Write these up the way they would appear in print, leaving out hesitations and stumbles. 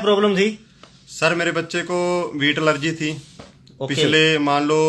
Problem थी? Sir मेरे बच्चे को वीट एलर्जी थी। ओके। पिछले मान लो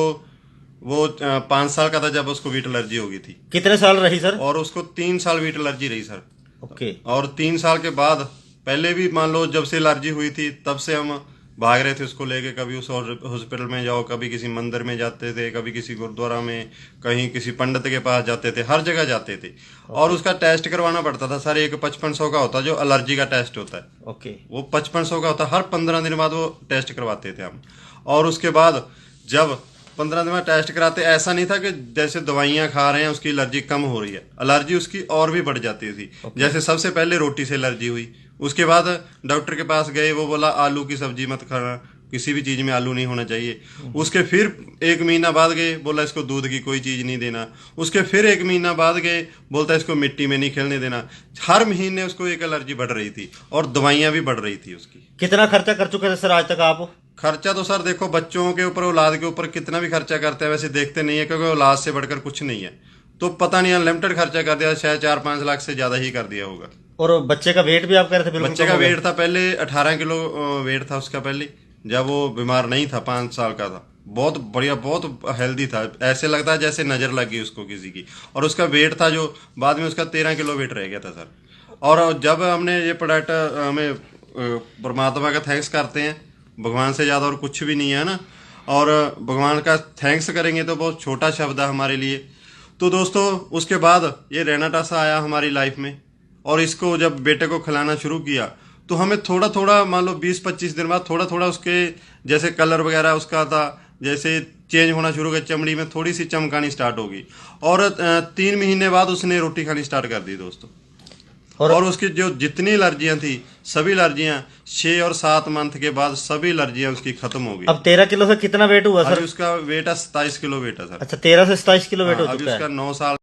वो 5 साल का था जब उसको वीट एलर्जी हो गई थी। कितने साल रही सर? और उसको 3 साल वीट एलर्जी रही सर। ओके। और 3 साल के बाद पहले भी मान लो जब से एलर्जी हुई थी तब से हम भाग रहे थे उसको लेके। कभी उस हॉस्पिटल में जाओ, कभी किसी मंदिर में जाते थे, कभी किसी गुरुद्वारा में, कहीं किसी पंडित के पास जाते थे, हर जगह जाते थे। और उसका टेस्ट करवाना पड़ता था सर। एक 5500 का होता है जो एलर्जी का टेस्ट होता है। ओके। वो 5500 का होता है। हर 15 दिन बाद वो टेस्ट करवाते थे हम। और उसके बाद जब 15 दिन में टेस्ट कराते, ऐसा नहीं था कि जैसे दवाइयां खा रहे हैं उसकी एलर्जी कम हो रही है, एलर्जी उसकी और भी बढ़ जाती थी। जैसे सबसे पहले रोटी से एलर्जी हुई, उसके बाद डॉक्टर के पास गए, वो बोला आलू की सब्जी मत खाना, किसी भी चीज में आलू नहीं होना चाहिए। उसके फिर 1 महीना बाद गए, बोला इसको दूध की कोई चीज नहीं देना। उसके फिर 1 महीना बाद गए, बोलता इसको मिट्टी में नहीं खेलने देना। हर महीने उसको एक एलर्जी बढ़ रही थी और दवाइयां भी बढ़ रही थी उसकी। कितना खर्चा कर चुके थे सर आज तक आप? खर्चा तो सर देखो, बच्चों के ऊपर, औलाद के ऊपर कितना भी खर्चा करते हैं वैसे देखते नहीं है, क्योंकि औलाद से बढ़कर कुछ नहीं है। तो पता नहीं अनलिमिटेड खर्चा कर दिया, शायद 4-5 लाख से ज्यादा ही कर दिया होगा। और बच्चे का वेट भी आप कह रहे थे बिल्कुल बच्चे कम का हो गया? वेट था पहले 18 किलो वेट था उसका पहले, जब वो बीमार नहीं था, 5 साल का था। बहुत बढ़िया, बहुत हेल्दी था, ऐसे लगता है जैसे नजर लगी उसको किसी की। और उसका वेट था जो बाद में उसका 13 किलो वेट रह गया था सर। और जब हमने ये प्रोडक्ट, हमें परमात्मा का थैंक्स करते हैं, भगवान से ज्यादा और कुछ भी नहीं है ना। और भगवान का थैंक्स करेंगे तो बहुत छोटा शब्द है हमारे लिए। तो दोस्तों उसके बाद ये रेनाटासा आया हमारी लाइफ में, और इसको जब बेटे को खिलाना शुरू किया तो हमें थोड़ा थोड़ा, मान लो 20-25 दिन बाद थोड़ा थोड़ा उसके जैसे कलर वगैरह उसका था, जैसे चेंज होना शुरू हो गया, चमड़ी में थोड़ी सी चमकानी स्टार्ट होगी। और 3 महीने बाद उसने रोटी खानी स्टार्ट कर दी दोस्तों। और उसकी जो जितनी एलर्जियां थी, सभी एलर्जियां 6 और 7 मंथ के बाद सभी एलर्जियां उसकी खत्म हो गई। अब 13 किलो से कितना वेट हुआ सर? अभी उसका वेट है 27 किलो वेट है सर। अच्छा, 13 से 27 किलो वेट हो अभी चुका है। उसका 9 साल